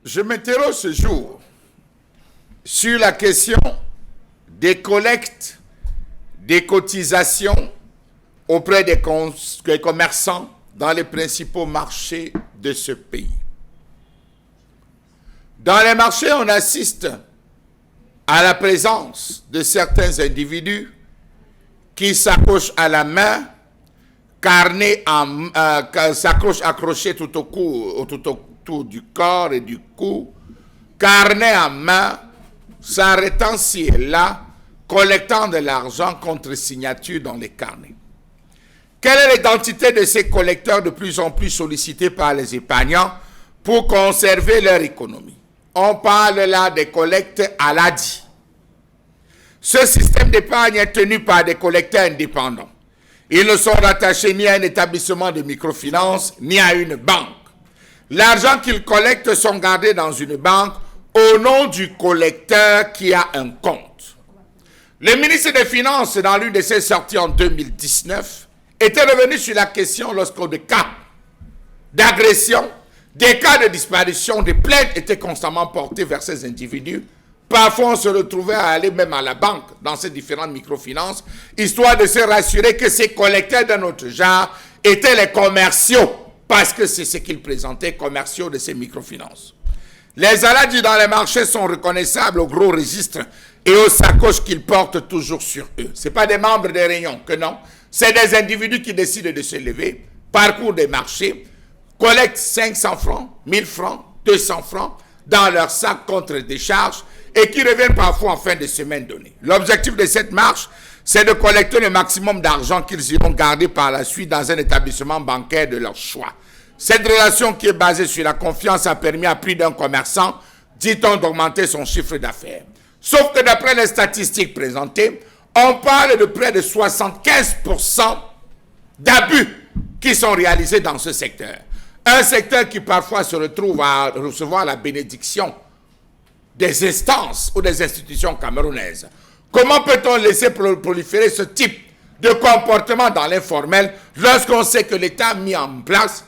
Je m'interroge ce jour sur la question des collectes, des cotisations auprès des commerçants dans les principaux marchés de ce pays. Dans les marchés, on assiste à la présence de certains individus qui s'accrochent à la main, s'accrochent accrochés tout autour du corps et du cou, carnet en main, s'arrêtant ci et là, collectant de l'argent contre signature dans les carnets. Quelle est l'identité de ces collecteurs de plus en plus sollicités par les épargnants pour conserver leur économie? On parle là des collectes Aladi. Ce système d'épargne est tenu par des collecteurs indépendants. Ils ne sont rattachés ni à un établissement de microfinance, ni à une banque. L'argent qu'ils collectent sont gardés dans une banque au nom du collecteur qui a un compte. Le ministre des Finances, dans l'une de ses sorties en 2019, était revenu sur la question lorsque des cas d'agression, des cas de disparition, des plaintes étaient constamment portées vers ces individus. Parfois, on se retrouvait à aller même à la banque dans ces différentes microfinances, histoire de se rassurer que ces collecteurs d'un autre genre étaient les commerciaux, parce que c'est ce qu'ils présentaient, commerciaux de ces microfinances. Les aladis dans les marchés sont reconnaissables au gros registre et aux sacoches qu'ils portent toujours sur eux. Ce n'est pas des membres des réunions, que non. C'est des individus qui décident de se lever, parcourent des marchés, collectent 500 francs, 1000 francs, 200 francs dans leur sac contre des charges et qui reviennent parfois en fin de semaine donnée. L'objectif de cette marche, c'est de collecter le maximum d'argent qu'ils iront garder par la suite dans un établissement bancaire de leur choix. Cette relation qui est basée sur la confiance a permis à plus d'un commerçant, dit-on, d'augmenter son chiffre d'affaires. Sauf que d'après les statistiques présentées, on parle de près de 75% d'abus qui sont réalisés dans ce secteur. Un secteur qui parfois se retrouve à recevoir la bénédiction des instances ou des institutions camerounaises. Comment peut-on laisser proliférer ce type de comportement dans l'informel lorsqu'on sait que l'État a mis en place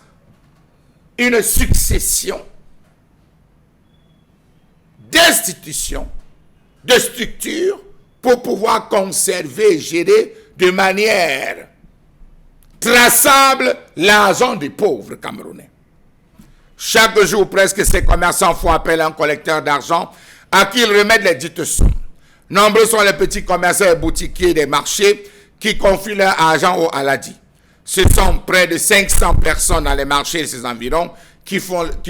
une succession d'institutions, de structures pour pouvoir conserver et gérer de manière traçable l'argent des pauvres Camerounais. Chaque jour, presque, ces commerçants font appel à un collecteur d'argent à qui ils remettent les dites sommes. Nombreux sont les petits commerçants et boutiquiers des marchés qui confient leur argent aux Aladi. Ce sont près de 500 personnes dans les marchés et ses environs qui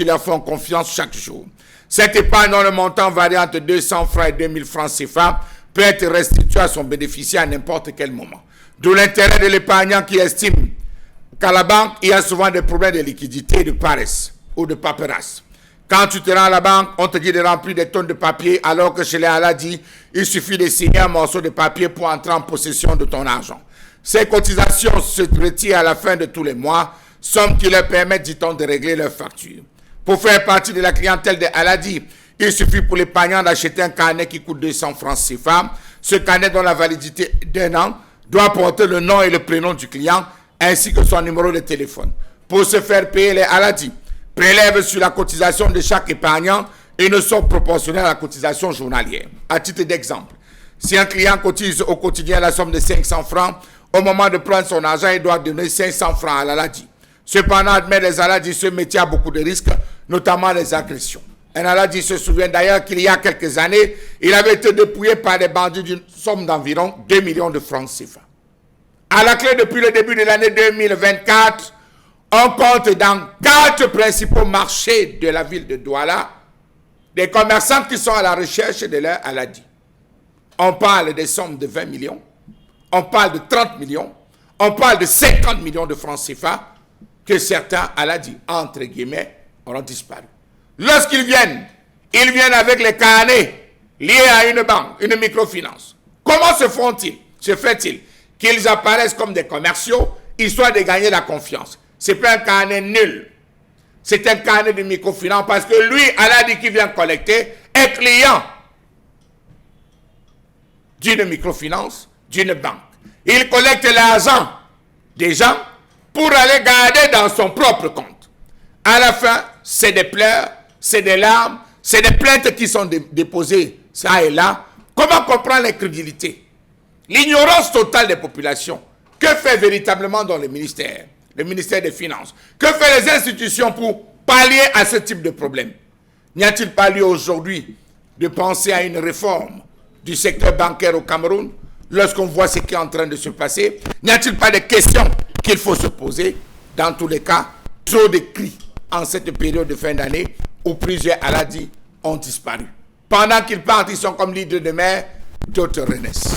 leur font confiance chaque jour. Cette épargne dont le montant varie entre 200 francs et 2000 francs CFA peut être restitué à son bénéficiaire à n'importe quel moment. D'où l'intérêt de l'épargnant qui estime qu'à la banque, il y a souvent des problèmes de liquidité, de paresse ou de paperasse. Quand tu te rends à la banque, on te dit de remplir des tonnes de papier, alors que chez les Aladi, il suffit de signer un morceau de papier pour entrer en possession de ton argent. Ces cotisations se retirent à la fin de tous les mois, somme qui leur permettent, dit-on, de régler leurs factures. Pour faire partie de la clientèle des Aladi, il suffit pour l'épargnant d'acheter un carnet qui coûte 200 francs CFA. Ce carnet, dont la validité d'1 an, doit porter le nom et le prénom du client, ainsi que son numéro de téléphone. Pour se faire payer, les Aladi prélèvent sur la cotisation de chaque épargnant une somme proportionnelle à la cotisation journalière. À titre d'exemple, si un client cotise au quotidien la somme de 500 francs, au moment de prendre son argent, il doit donner 500 francs à l'Aladi. Cependant, admet les Aladi, ce métier a beaucoup de risques, notamment les agressions. Un Aladi se souvient d'ailleurs qu'il y a quelques années, il avait été dépouillé par des bandits d'une somme d'environ 2 millions de francs CFA. À la clé, depuis le début de l'année 2024, on compte dans 4 principaux marchés de la ville de Douala des commerçants qui sont à la recherche de leur Aladi. On parle des sommes de 20 millions, on parle de 30 millions, on parle de 50 millions de francs CFA que certains Aladi, entre guillemets, auront disparu. Lorsqu'ils viennent, ils viennent avec les carnets liés à une banque, une microfinance. Comment se fait-il qu'ils apparaissent comme des commerciaux, histoire de gagner la confiance? Ce n'est pas un carnet nul. C'est un carnet de microfinance parce que lui, Aladi qui vient collecter, est client d'une microfinance, d'une banque. Il collecte l'argent des gens pour aller garder dans son propre compte. À la fin, c'est des pleurs c'est des larmes, c'est des plaintes qui sont déposées ça et là. Comment comprendre l'incrédulité? L'ignorance totale des populations. Que fait véritablement dans le ministère des Finances? Que fait les institutions pour pallier à ce type de problème? N'y a-t-il pas lieu aujourd'hui de penser à une réforme du secteur bancaire au Cameroun lorsqu'on voit ce qui est en train de se passer? N'y a-t-il pas des questions qu'il faut se poser? Dans tous les cas, trop de cris en cette période de fin d'année où plusieurs Aladis ont disparu. Pendant qu'ils partent, ils sont comme leaders de mer, d'autres renaissent.